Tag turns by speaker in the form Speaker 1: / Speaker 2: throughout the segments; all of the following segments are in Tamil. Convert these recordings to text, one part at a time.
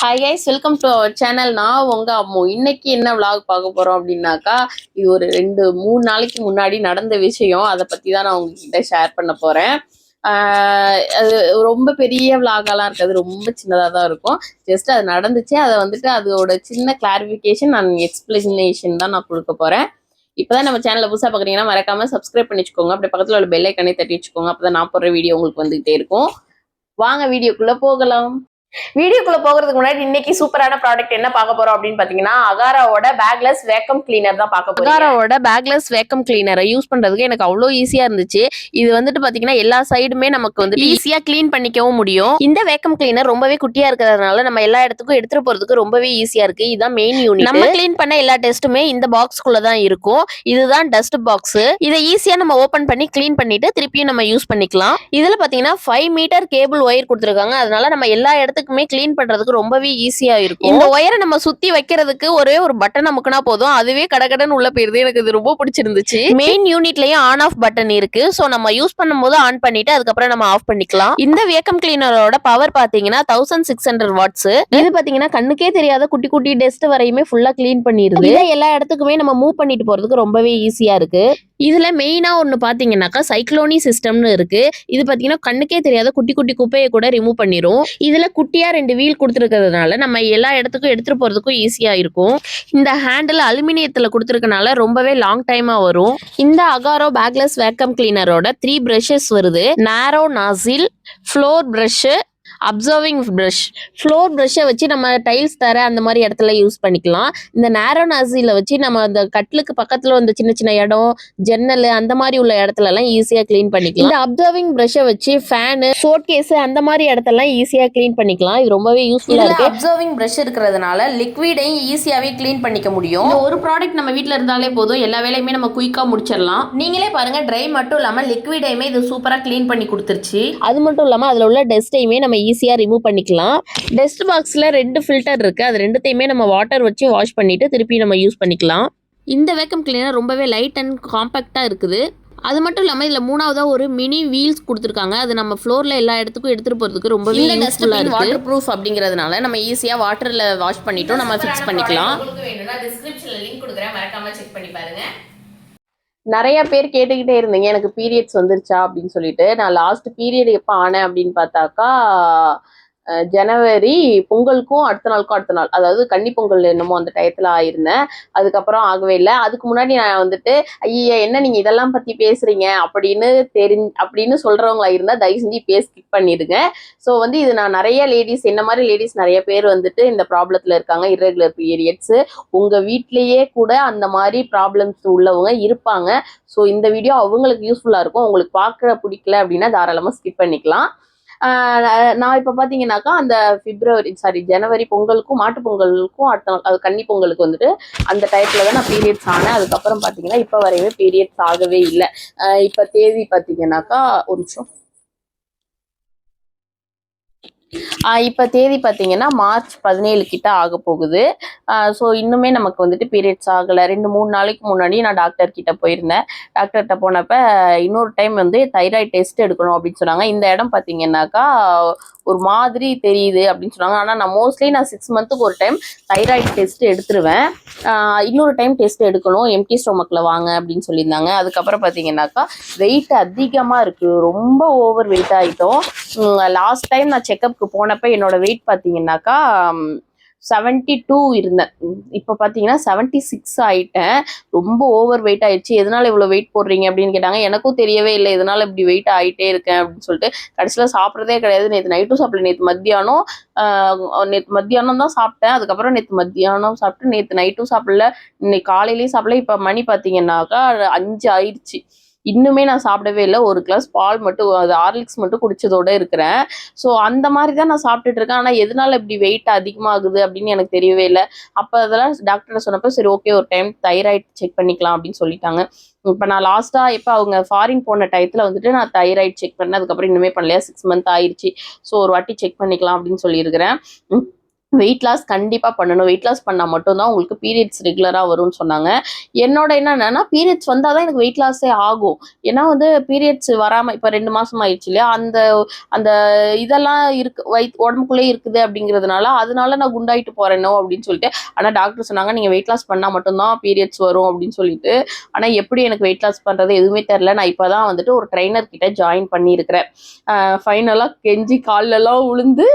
Speaker 1: Hi guys, welcome to our channel. நான் உங்க அம்மு. இன்னைக்கு என்ன vlog பார்க்க போறோம் அப்படின்னாக்கா, இது ஒரு 2-3 நாளைக்கு முன்னாடி நடந்த விஷயம். அதை பத்தி தான் நான் உங்ககிட்ட ஷேர் பண்ண போறேன். அது ரொம்ப பெரிய vlog-எல்லாம் இருக்காது, ரொம்ப சின்னதாக தான் இருக்கும். ஜஸ்ட் அது நடந்துச்சு, அதை வந்துட்டு அதோட சின்ன கிளாரிஃபிகேஷன் அண்ட் எக்ஸ்பிளனேஷன் தான் நான் கொடுக்க போறேன். இப்போதான் நம்ம சேனலை புதுசாக பார்க்குறீங்கன்னா மறக்காம சப்ஸ்கிரைப் பண்ணி வச்சுக்கோங்க. அப்படி பக்கத்தில் உள்ள பெல் ஐக்கானே தட்டி வச்சுக்கோங்க. அப்பதான் நான் போடுற வீடியோ உங்களுக்கு வந்துகிட்டே இருக்கும். வாங்க வீடியோக்குள்ள போகலாம். வீடியோக்குள்ள போகிறதுக்கு முன்னாடி இன்னைக்கு சூப்பரான ப்ராடக்ட் என்ன பார்க்க போறோம் அப்படின்னு பாத்தீங்கன்னா, அகாராவோட பேக்லெஸ் வேக்கம் கிளீனர் தான் பார்க்க போறோம். அகாராவோட பேக்லெஸ் வேக்கம் கிளீனரை யூஸ் பண்றதுக்கு எனக்கு அவ்வளோ ஈஸியா இருந்துச்சு. இது வந்துட்டு பாத்தீங்கன்னா எல்லா சைடுமே நமக்கு வந்து ஈஸியா கிளீன் பண்ணிக்கவும் முடியும். இந்த வேக்கம் கிளீனர் ரொம்பவே குட்டியா இருக்கிறதுனால நம்ம எல்லா இடத்துக்கும் எடுத்துட்டு போறதுக்கு ரொம்பவே ஈஸியா இருக்கு. இதுதான் மெயின் யூனிட். நம்ம கிளீன் பண்ண எல்லா டெஸ்ட்டுமே இந்த பாக்ஸ்க்குள்ள தான் இருக்கும். இதுதான் டஸ்ட் பாக்ஸ். இதை ஈஸியா நம்ம ஓபன் பண்ணி கிளீன் பண்ணிட்டு திருப்பியும் நம்ம யூஸ் பண்ணிக்கலாம். இதுல பாத்தீங்கன்னா 5 மீட்டர் கேபிள் ஒயர் கொடுத்துருக்காங்க. அதனால நம்ம எல்லா இடத்துக்குமே கிளீன் பண்றதுக்கு ரொம்பவே ஈஸியா இருக்கும். இந்த ஒயரை நம்ம சுத்தி வைக்கிறதுக்கு ஒரே ஒரு பட்டன் அமுக்குனா போதும், அதுவே கடகடன் உள்ள போயிருது. எனக்கு இது ரொம்ப பிடிச்சிருந்துச்சு. மெயின் யூனிட்லயும் ஆன் ஆஃப் பட்டன் இருக்கு. சோ நம்ம யூஸ் பண்ணும்போது ஆன் பண்ணிட்டு அதுக்கப்புறம் நம்ம ஆஃப் பண்ணிக்கலாம். இந்த வேக்கம் கிளீனரோட பவர் பாத்தீங்கன்னா 1600 வாட்ஸ். இது பாத்தீங்கன்னா கண்ணுக்கே தெரியாத குட்டி குட்டி டஸ்ட் வரையுமே ஃபுல்லா கிளீன் பண்ணிருது. இதை எல்லா இடத்துக்குமே நம்ம மூவ் பண்ணிட்டு போறதுக்கு ரொம்பவே ஈஸியா இருக்கு. இதுல மெயினா ஒண்ணு பாத்தீங்கன்னாக்கா சைக்ளோனி சிஸ்டம்னு இருக்கு. இது பாத்தீங்கன்னா கண்ணுக்கே தெரியாத குட்டி குட்டி குப்பையை கூட ரிமூவ் பண்ணிரும். இதுல குட்டியா 2 வீல் கொடுத்துருக்கிறதுனால நம்ம எல்லா இடத்துக்கும் எடுத்துட்டு போறதுக்கும் ஈஸியா இருக்கும். இந்த ஹேண்டில் அலுமினியத்துல கொடுத்துருக்கனால ரொம்பவே லாங் டைமா வரும். இந்த அகாரோ பேக்லெஸ் வேக்கம் கிளீனரோட 3 பிரஷஸ் வருது. Narrow nozzle, floor brush, absorbing brush. Floor பிரஷ்ஷை வச்சு நம்ம டைல்ஸ் தர அந்த மாதிரி இடத்துல யூஸ் பண்ணிக்கலாம். இந்த நேரோ நாசில வச்சு நம்ம அந்த கட்லுக்கு பக்கத்துல வந்து சின்ன சின்ன இடம், ஜன்னல் அந்த மாதிரி உள்ள இடத்துல எல்லாம் ஈஸியா கிளீன் பண்ணிக்கலாம். இந்த அப்சர்விங் பிரஷ்ஷை வச்சு ஃபேனு, ஷோட் கேஸ் அந்த மாதிரி இடத்தெல்லாம் ஈஸியா கிளீன் பண்ணிக்கலாம். இது ரொம்பவே யூஸ்ஃபுல்லா இருக்கு. அப்சர்விங் பிரஷ் இருக்கிறதுனால லிக்விடையும் ஈஸியாவே கிளீன் பண்ணிக்க முடியும். ஒரு ப்ராடக்ட் நம்ம வீட்டுல இருந்தாலே போதும், எல்லா வேலையுமே நம்ம குயிக்கா முடிச்சிடலாம். நீங்களே பாருங்க, ட்ரை மட்டும் இல்லாம லிக்விடையுமே இது சூப்பரா கிளீன் பண்ணி கொடுத்துருச்சு. அது மட்டும் இல்லாம அதுல உள்ள டஸ்டையுமே நம்ம ஈஸியா ரிமூவ் பண்ணிக்கலாம். டஸ்ட் பாக்ஸ்ல 2 ஃபில்டர் இருக்கு. அது ரெண்டுத்தையுமே நம்ம வாட்டர் வச்சு வாஷ் பண்ணிட்டு திருப்பி நம்ம யூஸ் பண்ணிக்கலாம். இந்த வேக்கம் கிளீனர் ரொம்பவே லைட் அண்ட் காம்பாக்டா இருக்குது. அது மட்டும் இல்லாம இதுல மூணாவதா ஒரு மினி வீல்ஸ் கொடுத்துருக்காங்க. அது நம்ம ஃப்ளோர்ல எல்லா இடத்துக்கும் எடுத்துட்டு போறதுக்கு ரொம்பவே யூஸ்ஃபுல்லா இருக்கு. வாட்டர் ப்ரூஃப் அப்படிங்கிறதுனால நம்ம ஈஸியா வாட்டர்ல வாஷ் பண்ணிட்டோம் நம்ம ஃபிக்ஸ் பண்ணிக்கலாம். உங்களுக்கு வேணும்னா டிஸ்கிரிப்ஷன்ல லிங்க் கொடுக்குறேன், மறக்காம செக் பண்ணி பாருங்க. நிறைய பேர் கேட்டுக்கிட்டே இருந்தீங்க எனக்கு பீரியட்ஸ் வந்துருச்சா அப்படின்னு சொல்லிட்டு. நான் லாஸ்ட் பீரியட் எப்போ ஆனேன் அப்படின்னு பார்த்தாக்கா ஜனவரி பொங்கலுக்கும் அடுத்த நாள், அதாவது கன்னி பொங்கல் என்னமோ அந்த டயத்தில் ஆயிருந்தேன். அதுக்கப்புறம் ஆகவே இல்லை. அதுக்கு முன்னாடி நான் வந்துட்டு ஐயா என்ன நீங்கள் இதெல்லாம் பற்றி பேசுகிறீங்க அப்படின்னு சொல்கிறவங்களா இருந்தால் தயவு செஞ்சு இப்போ ஸ்கிப் பண்ணிடுங்க. ஸோ வந்து இது நான் நிறைய லேடிஸ், என்ன மாதிரி லேடிஸ் நிறைய பேர் வந்துட்டு இந்த ப்ராப்ளத்தில் இருக்காங்க, இர்ரெகுலர் பீரியட்ஸு. உங்கள் வீட்லேயே கூட அந்த மாதிரி ப்ராப்ளம்ஸ் உள்ளவங்க இருப்பாங்க. ஸோ இந்த வீடியோ அவங்களுக்கு யூஸ்ஃபுல்லாக இருக்கும். உங்களுக்கு பார்க்க பிடிக்கல அப்படின்னா தாராளமாக ஸ்கிப் பண்ணிக்கலாம். நான் இப்போ பார்த்தீங்கன்னாக்கா அந்த ஜனவரி பொங்கலுக்கும் மாட்டு பொங்கலுக்கும் அடுத்த நாள், அது கன்னி பொங்கலுக்கு வந்துட்டு அந்த டயத்தில் தான் நான் பீரியட்ஸ் ஆனேன். அதுக்கப்புறம் பார்த்தீங்கன்னா இப்போ வரையுமே பீரியட்ஸ் ஆகவே இல்லை. இப்போ தேதி பார்த்தீங்கன்னாக்கா ஒரு நிமிஷம், இப்போ தேதி பார்த்தீங்கன்னா மார்ச் 17 கிட்ட ஆக போகுது. ஸோ இன்னுமே நமக்கு வந்துட்டு பீரியட்ஸ் ஆகலை. 2-3 நாளைக்கு முன்னாடி நான் டாக்டர் கிட்ட போயிருந்தேன். டாக்டர்கிட்ட போனப்ப இன்னொரு டைம் வந்து தைராய்டு டெஸ்ட் எடுக்கணும் அப்படின்னு சொன்னாங்க. இந்த இடம் பார்த்தீங்கன்னாக்கா ஒரு மாதிரி தெரியுது அப்படின்னு சொன்னாங்க. ஆனால் நான் மோஸ்ட்லி 6 மந்த்துக்கு ஒரு டைம் தைராய்டு டெஸ்ட் எடுத்துருவேன். இன்னொரு டைம் டெஸ்ட் எடுக்கணும், எம்டி ஸ்டொமக்கில் வாங்க அப்படின்னு சொல்லியிருந்தாங்க. அதுக்கப்புறம் பார்த்தீங்கன்னாக்கா வெயிட் அதிகமாக இருக்குது, ரொம்ப ஓவர் வெயிட் ஆகிட்டோம். லாஸ்ட் டைம் நான் செக்கப்புக்கு போனப்போ என்னோட வெயிட் பார்த்தீங்கன்னாக்கா 72 இருந்தேன். இப்போ பார்த்தீங்கன்னா 76 ஆகிட்டேன். ரொம்ப ஓவர் வெயிட் ஆயிடுச்சு. எதனால இவ்வளோ வெயிட் போடுறீங்க அப்படின்னு கேட்டாங்க. எனக்கும் தெரியவே இல்லை எதனால இப்படி வெயிட் ஆகிட்டே இருக்கேன் அப்படின்னு சொல்லிட்டு. கடைசியில் சாப்பிட்றதே கிடையாது. நேற்று நைட்டும் சாப்பிடல, நேற்று மத்தியானம் தான் சாப்பிட்டேன். அதுக்கப்புறம் நேற்று மத்தியானம் சாப்பிட்டு நேற்று நைட்டும் சாப்பிடல, இன்னைக்கு காலையிலையும் சாப்பிடல. இப்போ மணி பார்த்தீங்கன்னாக்கா 5 ஆயிடுச்சு. இன்னுமே நான் சாப்பிடவே இல்லை. ஒரு கிளாஸ் பால் மட்டும், அது ஹார்லிக்ஸ் மட்டும் குடிச்சதோட இருக்கிறேன். ஸோ அந்த மாதிரி தான் நான் சாப்பிட்டுட்டு இருக்கேன். ஆனால் எதனால இப்படி வெயிட் அதிகமாகுது அப்படின்னு எனக்கு தெரியவே இல்லை. அப்போ அதெல்லாம் டாக்டர் சொன்னப்போ சரி ஓகே ஒரு டைம் தைராய்டு செக் பண்ணிக்கலாம் அப்படின்னு சொல்லிட்டாங்க. இப்போ நான் லாஸ்ட்டாக இப்போ அவங்க ஃபாரின் போன டயத்தில் வந்துட்டு நான் தைராய்டு செக் பண்ணேன். அதுக்கப்புறம் இன்னுமே பண்ணலையா, 6 மந்த் ஆயிடுச்சு. ஸோ ஒரு வாட்டி செக் பண்ணிக்கலாம் அப்படின்னு சொல்லியிருக்கிறேன். வெயிட் லாஸ் கண்டிப்பா பண்ணணும். வெயிட் லாஸ் பண்ணா மட்டும் தான் உங்களுக்கு பீரியட்ஸ் ரெகுலரா வரும்னு சொன்னாங்க. என்னோட என்னன்னா பீரியட்ஸ் வந்தா தான் எனக்கு வெயிட் லாஸே ஆகும். ஏன்னா வந்து பீரியட்ஸ் வராம இப்ப 2 மாசம் ஆயிடுச்சு இல்லையா? அந்த அந்த இதெல்லாம் இருக்கு உடம்புக்குள்ளேயே இருக்குது அப்படிங்கிறதுனால, அதனால நான் குண்டாயிட்டு போறேனோ அப்படின்னு சொல்லிட்டு, ஆனா டாக்டர் சொன்னாங்க, "நீங்க வெயிட் லாஸ் பண்ணா மட்டும் தான் பீரியட்ஸ் வரும்" அப்படின்னு சொல்லிட்டு. ஆனா எப்படி எனக்கு வெயிட் லாஸ் பண்றது எதுவுமே தெரியல. நான் இப்ப தான் வந்துட்டு ஒரு ட்ரெய்னர் கிட்ட ஜாயின் பண்ணியிருக்கிறேன். ஃபைனலா கெஞ்சி கால்லலாம் விழுந்து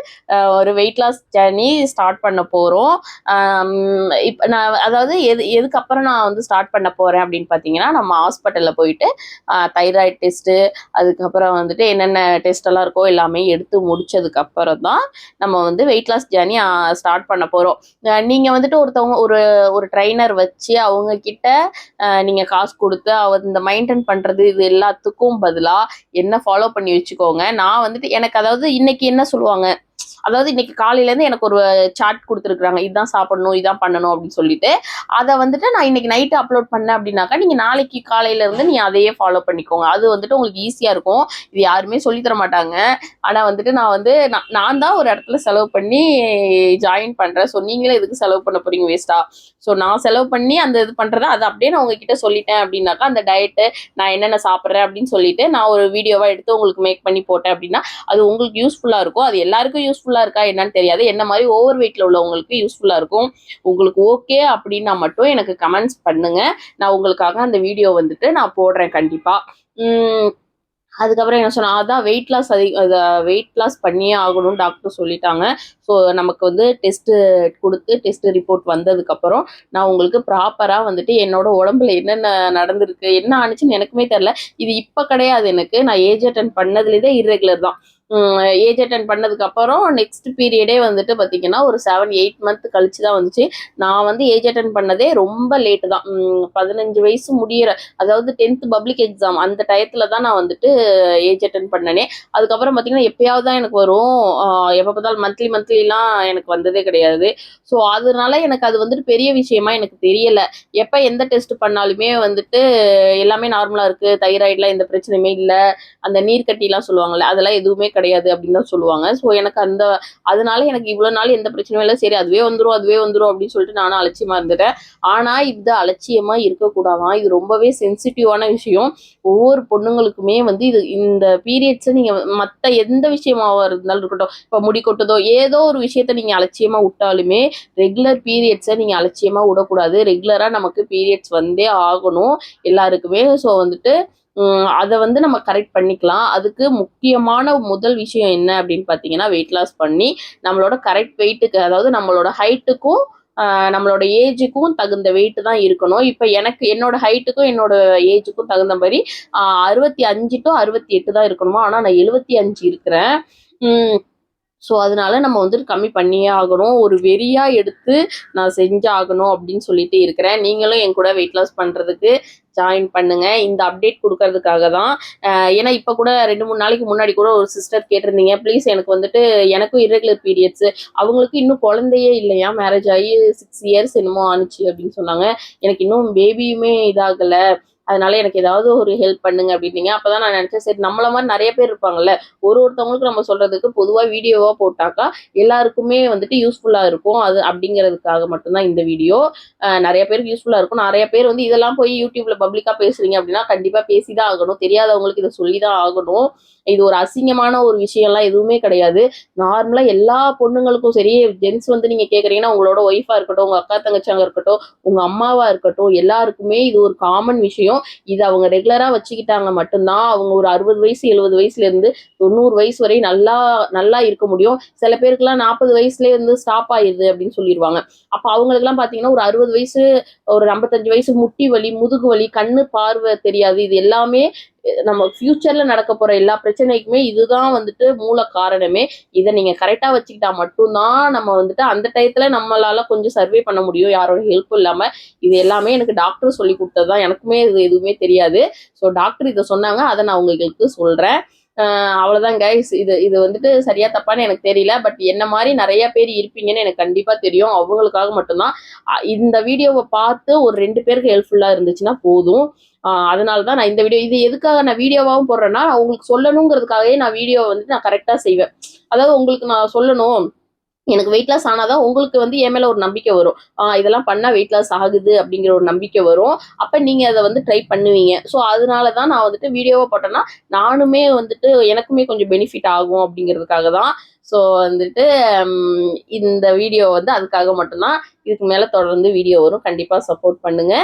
Speaker 1: ஒரு வெயிட் லாஸ் ஜர்னி ஸ்டார்ட் பண்ண போறோம். இப்ப நான் அதாவது எதுக்கப்புறம் நான் வந்து ஸ்டார்ட் பண்ண போறேன் அப்படின்னு பார்த்தீங்கன்னா, நம்ம ஹாஸ்பிட்டல்ல போயிட்டு தைராய்டு டெஸ்ட்டு, அதுக்கப்புறம் வந்துட்டு என்னென்ன டெஸ்ட் எல்லாம் இருக்கோ எல்லாமே எடுத்து முடிச்சதுக்கு அப்புறம் தான் நம்ம வந்து வெயிட் லாஸ் ஜர்னி ஸ்டார்ட் பண்ண போறோம். நீங்க வந்துட்டு ஒருத்தவங்க ஒரு ஒரு ட்ரெய்னர் வச்சு அவங்க கிட்ட நீங்க காசு குடுத்து இந்த மெயின்டெயின் பண்றது இது எல்லாத்துக்கும் பதிலா என்ன ஃபாலோ பண்ணி வச்சுக்கோங்க. நான் வந்துட்டு எனக்கு அதாவது இன்னைக்கு என்ன சொல்லுவாங்க, அதாவது இன்னைக்கு காலையிலேருந்து எனக்கு ஒரு சார்ட் கொடுத்துருக்குறாங்க, இதுதான் சாப்பிடணும் இதான் பண்ணணும் அப்படின்னு சொல்லிட்டு, அதை வந்துட்டு நான் இன்னைக்கு நைட்டு அப்லோட் பண்ணேன் அப்படின்னாக்கா நீங்கள் நாளைக்கு காலையில இருந்து நீ அதையே ஃபாலோ பண்ணிக்கோங்க. அது வந்துட்டு உங்களுக்கு ஈஸியாக இருக்கும். இது யாருமே சொல்லித்தர மாட்டாங்க. ஆனால் வந்துட்டு நான் தான் ஒரு இடத்துல செலவு பண்ணி ஜாயின் பண்ணுறேன். ஸோ நீங்களே எதுக்கு செலவு பண்ண போறீங்க வேஸ்டா? ஸோ நான் செலவு பண்ணி அந்த இது பண்ணுறத அதை அப்படியே நான் உங்ககிட்ட சொல்லிட்டேன் அப்படின்னாக்கா, அந்த டயட்டு நான் என்னென்ன சாப்பிட்றேன் அப்படின்னு சொல்லிட்டு நான் ஒரு வீடியோவாக எடுத்து உங்களுக்கு மேக் பண்ணி போட்டேன் அப்படின்னா அது உங்களுக்கு யூஸ்ஃபுல்லாக இருக்கும். அது எல்லாருக்கும் யூஸ்ஃபுல்லாக இருக்கா என்னன்னு தெரியாது. என்ன மாதிரி ஓவர் வெயிட்ல உள்ளவங்களுக்கு யூஸ்ஃபுல்லாக இருக்கும். உங்களுக்கு ஓகே அப்படின்னா மட்டும் எனக்கு கமெண்ட்ஸ் பண்ணுங்க. நான் உங்களுக்காக அந்த வீடியோ வந்துட்டு நான் போடுறேன் கண்டிப்பா. அதுக்கப்புறம் என்ன சொன்னா, அதான் வெயிட் லாஸ் பண்ணியே ஆகணும்னு டாக்டர் சொல்லிட்டாங்க. ஸோ நமக்கு வந்து டெஸ்ட் ரிப்போர்ட் வந்ததுக்கப்புறம் நான் உங்களுக்கு ப்ராப்பராக வந்துட்டு என்னோட உடம்புல என்னென்ன நடந்திருக்கு, என்ன ஆனிச்சுன்னு எனக்குமே தெரில. இது இப்போ கிடையாது எனக்கு. நான் ஏஜ் அட்டன் பண்ணதுலேயே இர்ரெகுலர் தான். ஏஜ் அட்டன் பண்ணதுக்கப்புறம் நெக்ஸ்ட் பீரியடே வந்துட்டு பார்த்தீங்கன்னா, ஒரு 7, 8 மந்த் கழிச்சு தான் வந்துச்சு. நான் வந்து ஏஜ் அட்டன் பண்ணதே ரொம்ப லேட்டு தான். 15 வயசு முடியிற அதாவது 10th பப்ளிக் எக்ஸாம் அந்த டயத்தில் தான் நான் வந்துட்டு ஏஜ் அட்டன் பண்ணனே. அதுக்கப்புறம் பார்த்தீங்கன்னா, எப்பயாவது தான் எனக்கு வரும். எப்போ பார்த்தாலும் மந்த்லிலாம் எனக்கு வந்ததே கிடையாது. ஸோ அதனால எனக்கு அது வந்துட்டு பெரிய விஷயமா எனக்கு தெரியலை. எப்போ எந்த டெஸ்ட் பண்ணாலுமே வந்துட்டு எல்லாமே நார்மலாக இருக்குது, தைராய்டில் எந்த பிரச்சனையுமே இல்லை, அந்த நீர்க்கட்டிலாம் சொல்லுவாங்கல்ல அதெல்லாம் எதுவுமே கிடையாது அப்படின்னு தான் சொல்லுவாங்க. ஸோ எனக்கு அதனால எனக்கு இவ்வளோ நாள் எந்த பிரச்சனையும் இல்லை. சரி அதுவே வந்துடும் அப்படின்னு சொல்லிட்டு நானும் அலட்சியமாக இருந்துட்டேன். ஆனால் இது அலட்சியமாக இருக்கக்கூடாதான். இது ரொம்பவே சென்சிட்டிவான விஷயம். ஒவ்வொரு பொண்ணுங்களுக்குமே வந்து இந்த பீரியட்ஸை நீங்கள் மற்ற எந்த விஷயமாக இருந்தாலும் இருக்கட்டும், இப்போ முடி கொட்டுதோ ஏதோ ஒரு விஷயத்த நீங்கள் அலட்சியமாக விட்டாலுமே ரெகுலர் பீரியட்ஸை நீங்கள் அலட்சியமாக விடக்கூடாது. ரெகுலராக நமக்கு பீரியட்ஸ் வந்தே ஆகணும் எல்லாருக்குமே. ஸோ வந்துட்டு அதை வந்து நம்ம கரெக்ட் பண்ணிக்கலாம். அதுக்கு முக்கியமான முதல் விஷயம் என்ன அப்படின்னு பார்த்தீங்கன்னா, வெயிட் லாஸ் பண்ணி நம்மளோட கரெக்ட் வெயிட்டுக்கு, அதாவது நம்மளோட ஹைட்டுக்கும் நம்மளோட ஏஜுக்கும் தகுந்த வெயிட் தான் இருக்கணும். இப்போ என்னோட ஹைட்டுக்கும் என்னோட ஏஜுக்கும் தகுந்த மாதிரி 65 to 68 தான் இருக்கணுமா, ஆனால் நான் 75 இருக்கிறேன். ஸோ அதனால நம்ம வந்துட்டு கம்மி பண்ணியே ஆகணும். ஒரு வெறியா எடுத்து நான் செஞ்சாகணும் அப்படின்னு சொல்லிட்டு இருக்கிறேன். நீங்களும் என் கூட வெயிட் லாஸ் பண்ணுறதுக்கு ஜாயின் பண்ணுங்க. இந்த அப்டேட் கொடுக்கறதுக்காக தான். ஏன்னா இப்போ கூட 2-3 நாளைக்கு முன்னாடி கூட ஒரு சிஸ்டர் கேட்டிருந்தீங்க, ப்ளீஸ் எனக்கு வந்துட்டு எனக்கும் இர்ரெகுலர் பீரியட்ஸு, அவங்களுக்கு இன்னும் குழந்தையே இல்லையா, மேரேஜ் ஆகி 6 இயர்ஸ் என்னமோ ஆணுச்சு அப்படின்னு சொன்னாங்க. எனக்கு இன்னும் பேபியுமே இதாகலை, அதனால எனக்கு ஏதாவது ஒரு ஹெல்ப் பண்ணுங்க அப்படின்னீங்க. அப்பதான் நான் நினைச்சேன், சரி நம்மள மாதிரி நிறைய பேர் இருப்பாங்கல்ல, ஒருத்தவங்களுக்கு நம்ம சொல்றதுக்கு பொதுவா வீடியோவா போட்டாக்கா எல்லாருக்குமே வந்துட்டு யூஸ்ஃபுல்லா இருக்கும். அது அப்படிங்கிறதுக்காக மட்டும்தான் இந்த வீடியோ. நிறைய பேருக்கு யூஸ்ஃபுல்லா இருக்கும். நிறைய பேர் வந்து இதெல்லாம் போய் யூடியூப்ல பப்ளிக்கா பேசுறீங்க அப்படின்னா கண்டிப்பா பேசிதான் ஆகணும். தெரியாதவங்களுக்கு இதை சொல்லிதான் ஆகணும். இது ஒரு அசிங்கமான ஒரு விஷயம்லாம் எதுவுமே கிடையாது. நார்மலா எல்லா பொண்ணுங்களுக்கும் சரி, ஜென்ஸ் வந்து நீங்க கேக்குறீங்கன்னா உங்களோட ஒய்ஃபா இருக்கட்டும், உங்க அக்கா தங்கச்சாங்க இருக்கட்டும், உங்க அம்மாவா இருக்கட்டும், எல்லாருக்குமே இது ஒரு காமன் விஷயம். இது அவங்க ரெகுலரா வச்சுக்கிட்டாங்க மட்டும்தான் அவங்க ஒரு 60 வயசு 70 வயசுல இருந்து 90 வயசு வரை நல்லா நல்லா இருக்க முடியும். சில பேருக்குலாம் 40 வயசுலேயே வந்து ஸ்டாப் ஆயிடுது அப்படின்னு சொல்லிடுவாங்க. அப்ப அவங்களுக்குலாம் பாத்தீங்கன்னா ஒரு 60 வயசு ஒரு 55 வயசு முட்டி வலி, முதுகு வலி, கண்ணு பார்வை தெரியாது, இது எல்லாமே நம்ம ஃபியூச்சர்ல நடக்க போற எல்லா பிரச்சனைக்குமே இதுதான் வந்துட்டு மூல காரணமே. இதை நீங்க கரெக்டா வச்சுக்கிட்டா மட்டும்தான் நம்ம வந்துட்டு அந்த டயத்துல நம்மளால கொஞ்சம் சர்வே பண்ண முடியும், யாரோட ஹெல்ப்பும் இல்லாம. இது எல்லாமே எனக்கு டாக்டர் சொல்லி கொடுத்ததுதான். எனக்குமே இது எதுவுமே தெரியாது. ஸோ டாக்டர் இதை சொன்னாங்க, அதை நான் உங்களுக்கு சொல்றேன். அவ்வளவுதான் கைஸ். இது வந்துட்டு சரியா தப்பான்னு எனக்கு தெரியல. பட் என்ன மாதிரி நிறைய பேர் இருப்பீங்கன்னு எனக்கு கண்டிப்பா தெரியும். அவங்களுக்காக மட்டும்தான் இந்த வீடியோவை பார்த்து ஒரு 2 பேருக்கு ஹெல்ப்ஃபுல்லா இருந்துச்சுன்னா போதும். அதனாலதான் நான் இந்த வீடியோ, இது எதுக்காக நான் வீடியோவாகவும் போடுறேன்னா, உங்களுக்கு சொல்லணுங்கிறதுக்காகவே நான் வீடியோ வந்துட்டு நான் கரெக்டா செய்வேன். அதாவது உங்களுக்கு நான் சொல்லணும், எனக்கு வெயிட் லாஸ் ஆனாதான் உங்களுக்கு வந்து என் மேல ஒரு நம்பிக்கை வரும். இதெல்லாம் பண்ணா வெயிட் லாஸ் ஆகுது அப்படிங்கிற ஒரு நம்பிக்கை வரும். அப்ப நீங்க அதை வந்து ட்ரை பண்ணுவீங்க. ஸோ அதனாலதான் நான் வந்துட்டு வீடியோவை போட்டேன்னா நானுமே வந்துட்டு எனக்குமே கொஞ்சம் பெனிஃபிட் ஆகும் அப்படிங்கிறதுக்காக தான். ஸோ வந்துட்டு இந்த வீடியோ வந்து அதுக்காக மட்டும்தான். இதுக்கு மேல தொடர்ந்து வீடியோ வரும். கண்டிப்பா சப்போர்ட் பண்ணுங்க.